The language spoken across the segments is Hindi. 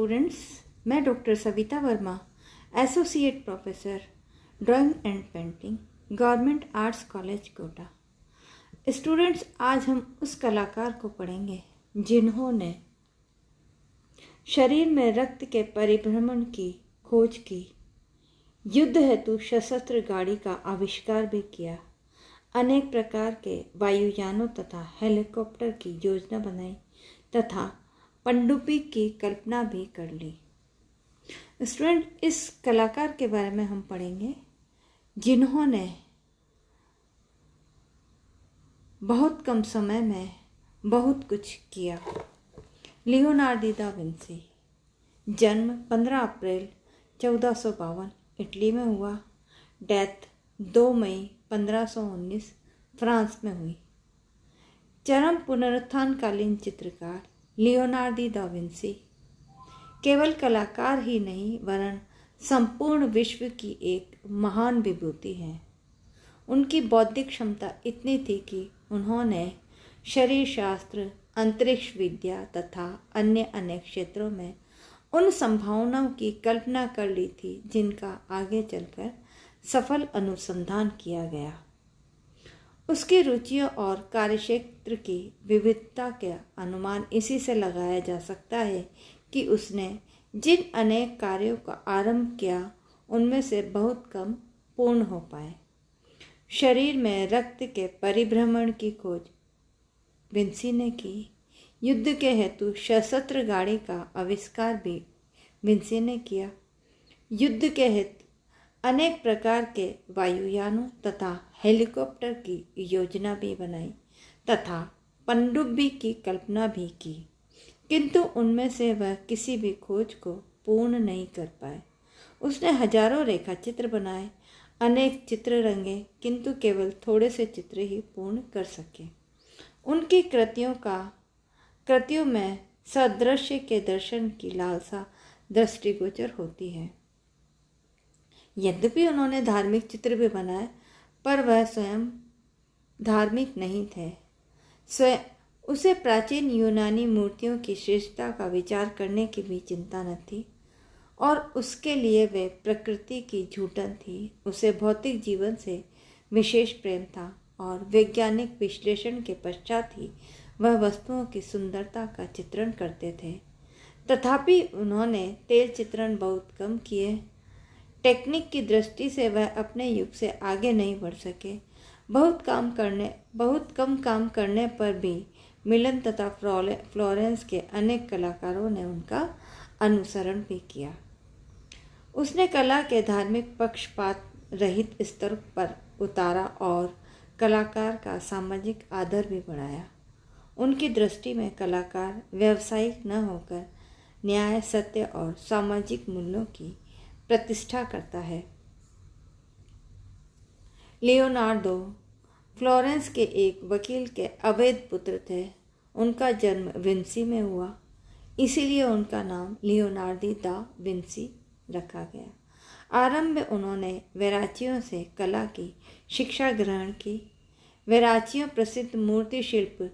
स्टूडेंट्स, मैं doctor Savita Verma, associate professor drawing and painting, government arts college Kota. Students, आज हम उस कलाकार को पढ़ेंगे जिन्होंने शरीर में रक्त के परिभ्रमण की खोज की, युद्ध हेतु सशस्त्र गाड़ी का आविष्कार भी किया, अनेक प्रकार के वायुयानों तथा हेलीकॉप्टर की योजना बनाई तथा पनडुब्बी की कल्पना भी कर ली। स्टूडेंट, इस कलाकार के बारे में हम पढ़ेंगे जिन्होंने बहुत कम समय में बहुत कुछ किया। लियोनार्दो दा विंसी, जन्म 15 अप्रैल 1452 इटली में हुआ। डेथ 2 मई 1519 फ्रांस में हुई। चरम पुनरुत्थानकालीन चित्रकार लियोनार्दो दा विंसी केवल कलाकार ही नहीं वरन संपूर्ण विश्व की एक महान विभूति हैं। उनकी बौद्धिक क्षमता इतनी थी कि उन्होंने शरीर शास्त्र, अंतरिक्ष विद्या तथा अन्य अनेक क्षेत्रों में उन संभावनाओं की कल्पना कर ली थी जिनका आगे चलकर सफल अनुसंधान किया गया। उसकी रुचियों और कार्यक्षेत्र की विविधता का अनुमान इसी से लगाया जा सकता है कि उसने जिन अनेक कार्यों का आरंभ किया उनमें से बहुत कम पूर्ण हो पाए। शरीर में रक्त के परिभ्रमण की खोज विंसी ने की। युद्ध के हेतु सशस्त्र गाड़ी का आविष्कार भी विंसी ने किया। युद्ध के हेतु अनेक प्रकार के वायुयानों तथा हेलीकॉप्टर की योजना भी बनाई तथा पनडुब्बी की कल्पना भी की, किंतु उनमें से वह किसी भी खोज को पूर्ण नहीं कर पाए। उसने हजारों रेखाचित्र बनाए, अनेक चित्र रंगे, किंतु केवल थोड़े से चित्र ही पूर्ण कर सके। उनकी कृतियों में सदृश्य के दर्शन की लालसा दृष्टिगोचर होती है। यद्यपि उन्होंने धार्मिक चित्र भी बनाए, पर वह स्वयं धार्मिक नहीं थे। उसे प्राचीन यूनानी मूर्तियों की श्रेष्ठता का विचार करने की भी चिंता न थी और उसके लिए वे प्रकृति की झूठन थी। उसे भौतिक जीवन से विशेष प्रेम था और वैज्ञानिक विश्लेषण के पश्चात ही वह वस्तुओं की सुंदरता का चित्रण करते थे। तथापि उन्होंने तेल चित्रण बहुत कम किए। टेक्निक की दृष्टि से वह अपने युग से आगे नहीं बढ़ सके। बहुत कम काम करने पर भी मिलन तथा फ्लोरेंस के अनेक कलाकारों ने उनका अनुसरण भी किया। उसने कला के धार्मिक पक्षपात रहित स्तर पर उतारा और कलाकार का सामाजिक आदर भी बढ़ाया। उनकी दृष्टि में कलाकार व्यावसायिक न होकर न्याय, सत्य और सामाजिक मूल्यों की प्रतिष्ठा करता है। लियोनार्दो फ्लोरेंस के एक वकील के अवैध पुत्र थे। उनका जन्म विंसी में हुआ, इसीलिए उनका नाम लियोनार्दो दा विंसी रखा गया। आरंभ में उन्होंने वेराचियो से कला की शिक्षा ग्रहण की। वेराचियो प्रसिद्ध मूर्ति शिल्प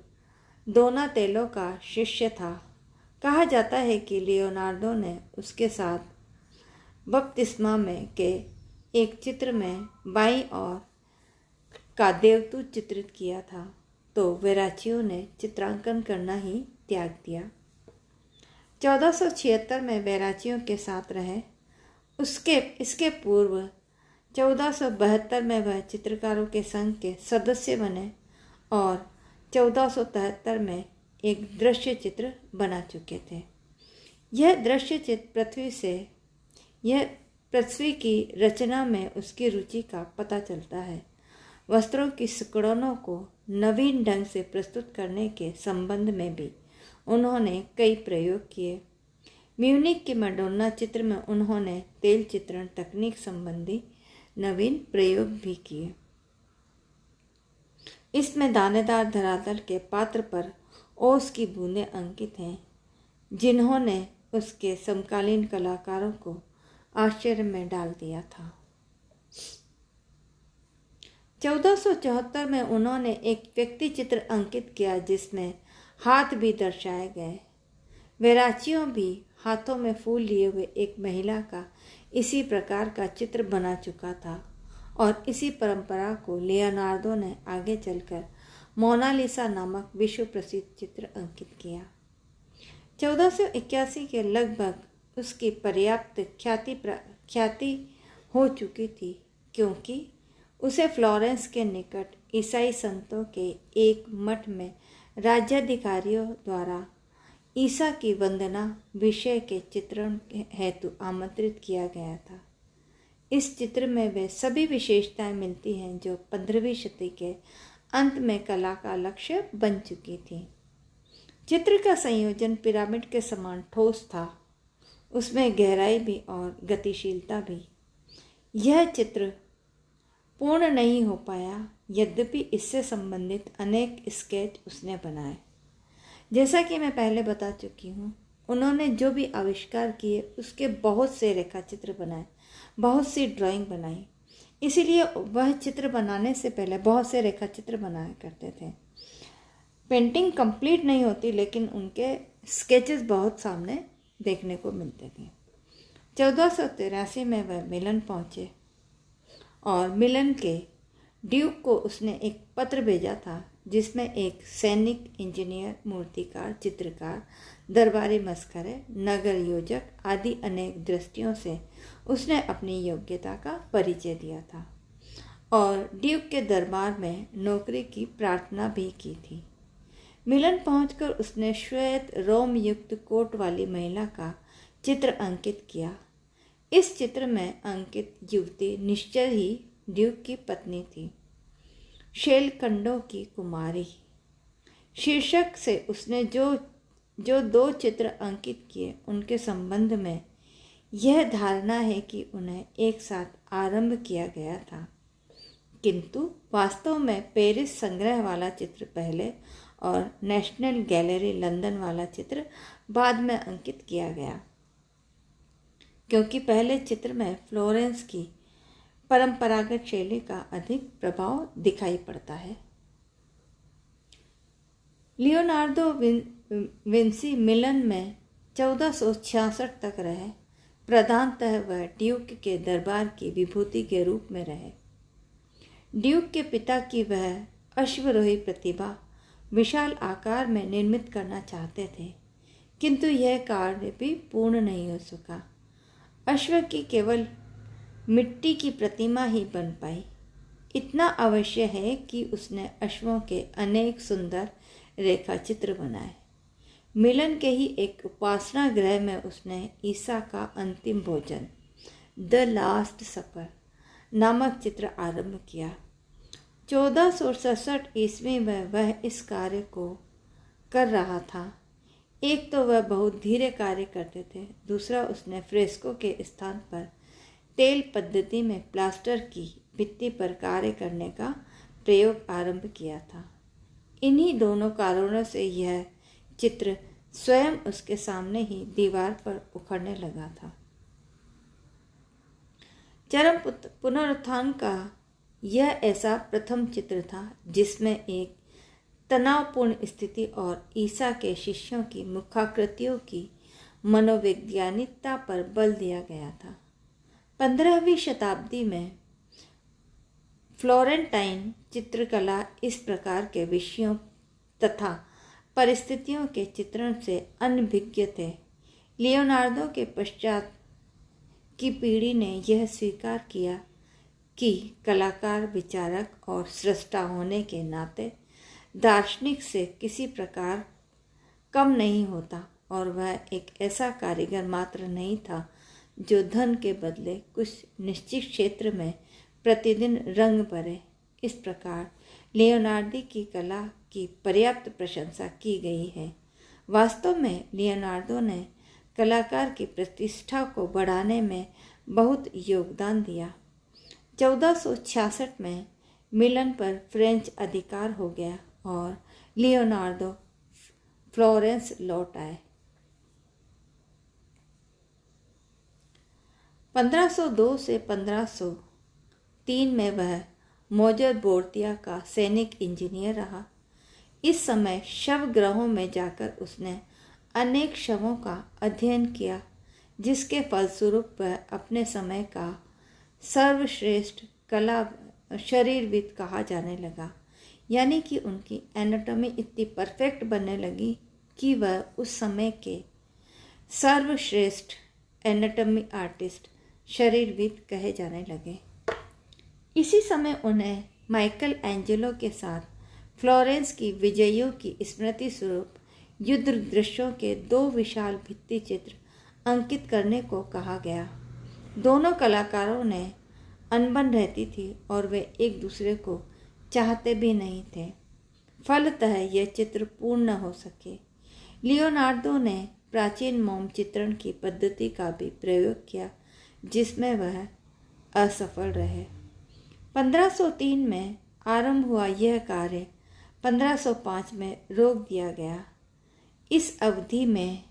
दोनातेलो का शिष्य था। कहा जाता है कि लियोनार्दो ने उसके साथ बपतिस्मा में के एक चित्र में बाईं ओर का देवदूत चित्रित किया था, तो वेराचियो ने चित्रांकन करना ही त्याग दिया। 1476 में वेराचियो के साथ रहे। इसके पूर्व 1472 में वह चित्रकारों के संघ के सदस्य बने और 1473 में एक दृश्य चित्र बना चुके थे। यह दृश्य चित्र पृथ्वी की रचना में उसकी रुचि का पता चलता है। वस्त्रों की सिकुड़नों को नवीन ढंग से प्रस्तुत करने के संबंध में भी उन्होंने कई प्रयोग किए। म्यूनिक की मैडोना चित्र में उन्होंने तेल चित्रण तकनीक संबंधी नवीन प्रयोग भी किए। इसमें दानेदार धरातल के पात्र पर ओस की बूंदें अंकित हैं, जिन्होंने उसके समकालीन कलाकारों को आश्चर्य में डाल दिया था। 1474 में उन्होंने एक व्यक्ति चित्र अंकित किया जिसमें हाथ भी दर्शाए गए। वेराचियो भी हाथों में फूल लिए हुए एक महिला का इसी प्रकार का चित्र बना चुका था और इसी परंपरा को लियोनार्दो ने आगे चलकर मोनालिसा नामक विश्व प्रसिद्ध चित्र अंकित किया। 1481 के लगभग उसकी पर्याप्त ख्याति हो चुकी थी, क्योंकि उसे फ्लोरेंस के निकट ईसाई संतों के एक मठ में राज्याधिकारियों द्वारा ईसा की वंदना विषय के चित्रण हेतु आमंत्रित किया गया था। इस चित्र में वे सभी विशेषताएं मिलती हैं जो 15वीं शताब्दी के अंत में कला का लक्ष्य बन चुकी थी। चित्र का संयोजन पिरामिड के समान ठोस था, उसमें गहराई भी और गतिशीलता भी। यह चित्र पूर्ण नहीं हो पाया, यद्यपि इससे संबंधित अनेक स्केच उसने बनाए। जैसा कि मैं पहले बता चुकी हूँ, उन्होंने जो भी आविष्कार किए उसके बहुत से रेखाचित्र बनाए, बहुत सी ड्राइंग बनाई। इसीलिए वह चित्र बनाने से पहले बहुत से रेखाचित्र बनाया करते थे। पेंटिंग कंप्लीट नहीं होती, लेकिन उनके स्केचेस बहुत सामने देखने को मिलते थे। 1483 में वह मिलन पहुँचे और मिलन के ड्यूक को उसने एक पत्र भेजा था, जिसमें एक सैनिक, इंजीनियर, मूर्तिकार, चित्रकार, दरबारी मस्खरे, नगर योजक आदि अनेक दृष्टियों से उसने अपनी योग्यता का परिचय दिया था और ड्यूक के दरबार में नौकरी की प्रार्थना भी की थी। मिलन पहुंचकर उसने श्वेत रोम युक्त कोट वाली महिला का चित्र अंकित किया। इस चित्र में अंकित युवती निश्चय ही ड्यूक की पत्नी थी, शेलखंडों की कुमारी। शीर्षक से उसने जो दो चित्र अंकित किए, उनके संबंध में यह धारणा है कि उन्हें एक साथ आरंभ किया गया था, किंतु वास्तव में पेरिस संग्रह वाला चित्र पहले और नेशनल गैलरी लंदन वाला चित्र बाद में अंकित किया गया, क्योंकि पहले चित्र में फ्लोरेंस की परंपरागत शैली का अधिक प्रभाव दिखाई पड़ता है। लियोनार्दो विंसी मिलन में 1466 तक रहे। प्रधानतः वह ड्यूक के दरबार की विभूति के रूप में रहे। ड्यूक के पिता की वह अश्वरोही प्रतिभा विशाल आकार में निर्मित करना चाहते थे, किंतु यह कार्य भी पूर्ण नहीं हो सका। अश्व की केवल मिट्टी की प्रतिमा ही बन पाई। इतना अवश्य है कि उसने अश्वों के अनेक सुंदर रेखाचित्र बनाए। मिलन के ही एक उपासना गृह में उसने ईसा का अंतिम भोजन, द लास्ट सपर नामक चित्र आरंभ किया। 1467 ईस्वी में वह इस कार्य को कर रहा था। एक तो वह बहुत धीरे कार्य करते थे, दूसरा उसने फ्रेस्को के स्थान पर तेल पद्धति में प्लास्टर की भित्ति पर कार्य करने का प्रयोग आरंभ किया था। इन्हीं दोनों कारणों से यह चित्र स्वयं उसके सामने ही दीवार पर उखड़ने लगा था। चरम पुनरुत्थान का यह ऐसा प्रथम चित्र था जिसमें एक तनावपूर्ण स्थिति और ईसा के शिष्यों की मुखाकृतियों की मनोवैज्ञानिकता पर बल दिया गया था। 15वीं शताब्दी में फ्लोरेंटाइन चित्रकला इस प्रकार के विषयों तथा परिस्थितियों के चित्रण से अनभिज्ञ थे। लियोनार्दो के पश्चात की पीढ़ी ने यह स्वीकार किया कि कलाकार, विचारक और सृष्टा होने के नाते दार्शनिक से किसी प्रकार कम नहीं होता और वह एक ऐसा कारीगर मात्र नहीं था जो धन के बदले कुछ निश्चित क्षेत्र में प्रतिदिन रंग भरे। इस प्रकार लियोनार्दी की कला की पर्याप्त प्रशंसा की गई है। वास्तव में लियोनार्दो ने कलाकार की प्रतिष्ठा को बढ़ाने में बहुत योगदान दिया। 1466 में मिलन पर फ्रेंच अधिकार हो गया और लियोनार्दो फ्लोरेंस लौट आए। 1502 से 1503 में वह मोजर बोर्तिया का सैनिक इंजीनियर रहा। इस समय शव ग्रहों में जाकर उसने अनेक शवों का अध्ययन किया, जिसके फलस्वरूप वह अपने समय का सर्वश्रेष्ठ कला शरीरविद कहा जाने लगा। यानी कि उनकी एनाटॉमी इतनी परफेक्ट बनने लगी कि वह उस समय के सर्वश्रेष्ठ एनाटॉमी आर्टिस्ट शरीरविद कहे जाने लगे। इसी समय उन्हें माइकल एंजेलो के साथ फ्लोरेंस की विजयों की स्मृति स्वरूप युद्ध दृश्यों के 2 विशाल भित्ति चित्र अंकित करने को कहा गया। दोनों कलाकारों ने अनबन रहती थी और वे एक दूसरे को चाहते भी नहीं थे। फलतः यह चित्र पूर्ण न हो सके। लियोनार्डो ने प्राचीन मोम चित्रण की पद्धति का भी प्रयोग किया, जिसमें वह असफल रहे। 1503 में आरंभ हुआ यह कार्य 1505 में रोक दिया गया। इस अवधि में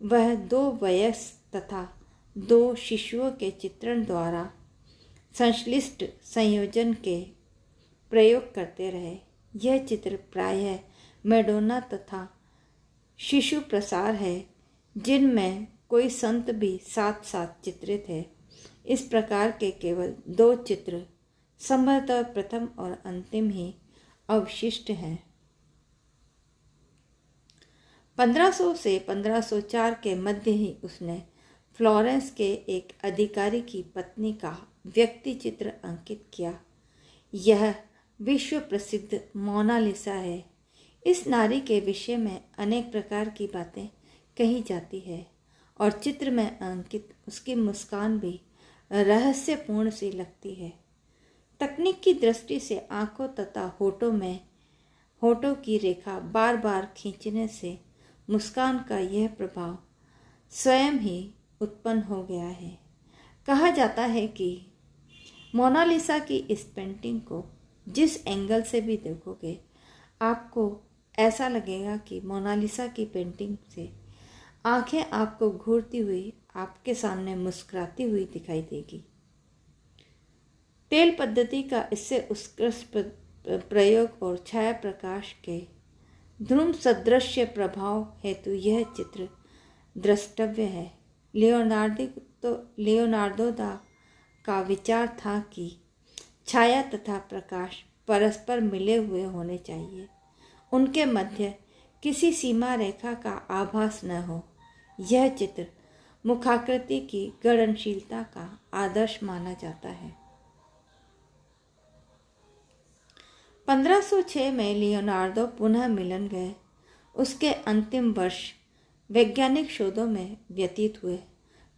वह 2 वयस्क तथा 2 शिशुओं के चित्रण द्वारा संश्लिष्ट संयोजन के प्रयोग करते रहे। यह चित्र प्रायः मैडोना तथा शिशु प्रसार है, जिनमें कोई संत भी साथ साथ चित्रित है। इस प्रकार के केवल 2 चित्र संभवतः प्रथम और अंतिम ही अवशिष्ट हैं। 1500 से 1504 के मध्य ही उसने फ्लोरेंस के एक अधिकारी की पत्नी का व्यक्ति चित्र अंकित किया। यह विश्व प्रसिद्ध मोनालिसा है। इस नारी के विषय में अनेक प्रकार की बातें कही जाती है और चित्र में अंकित उसकी मुस्कान भी रहस्यपूर्ण सी लगती है। तकनीक की दृष्टि से आंखों तथा होठों की रेखा बार बार खींचने से मुस्कान का यह प्रभाव स्वयं ही उत्पन्न हो गया है। कहा जाता है कि मोनालिसा की इस पेंटिंग को जिस एंगल से भी देखोगे, आपको ऐसा लगेगा कि मोनालिसा की पेंटिंग से आंखें आपको घूरती हुई आपके सामने मुस्कुराती हुई दिखाई देगी। तेल पद्धति का इससे उत्कृष्ट प्रयोग और छाया प्रकाश के ध्रुव सदृश प्रभाव हेतु यह चित्र द्रष्टव्य है। लियोनार्दो का विचार था कि छाया तथा प्रकाश परस्पर मिले हुए होने चाहिए, उनके मध्य किसी सीमा रेखा का आभास न हो। यह चित्र मुखाकृति की गणनशीलता का आदर्श माना जाता है। 1506 में लियोनार्दो पुनः मिलन गए। उसके अंतिम वर्ष वैज्ञानिक शोधों में व्यतीत हुए।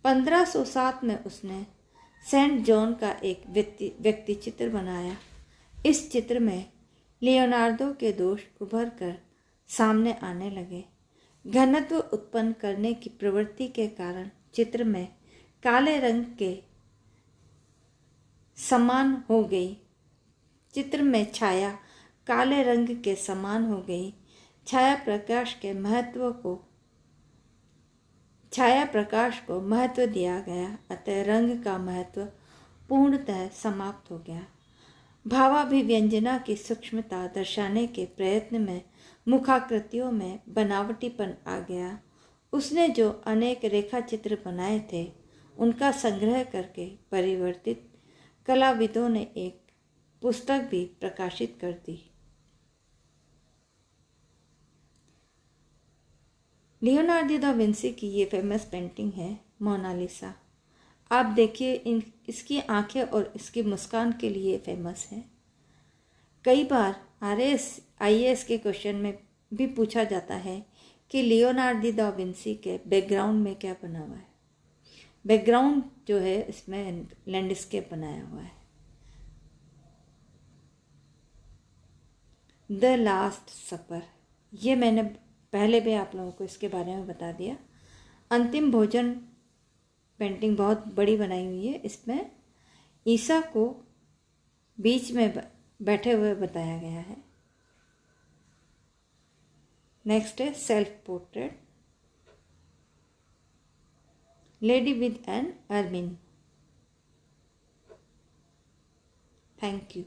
1507 में उसने सेंट जॉन का एक व्यक्ति चित्र बनाया। इस चित्र में लियोनार्दो के दोष उभर कर सामने आने लगे। घनत्व उत्पन्न करने की प्रवृत्ति के कारण चित्र में काले रंग के समान हो गई। चित्र में छाया काले रंग के समान हो गई। छाया प्रकाश को महत्व दिया गया, अतः रंग का महत्व पूर्णतः समाप्त हो गया। भावाभिव्यंजना की सूक्ष्मता दर्शाने के प्रयत्न में मुखाकृतियों में बनावटीपन आ गया। उसने जो अनेक रेखा चित्र बनाए थे, उनका संग्रह करके परिवर्तित कलाविदों ने एक पुस्तक भी प्रकाशित कर दी। लियोनार्दो दा विंसी की ये फेमस पेंटिंग है मोनालिसा। आप देखिए, इसकी आंखें और इसकी मुस्कान के लिए फेमस है। कई बार IAS के क्वेश्चन में भी पूछा जाता है कि लियोनार्दो दा विंसी के बैकग्राउंड में क्या बना हुआ है। बैकग्राउंड जो है इसमें लैंडस्केप बनाया हुआ है। द लास्ट सपर, ये मैंने पहले भी आप लोगों को इसके बारे में बता दिया। अंतिम भोजन पेंटिंग बहुत बड़ी बनाई हुई है। इसमें ईसा को बीच में बैठे हुए बताया गया है। नेक्स्ट है self portrait, lady with an ermine. Thank you.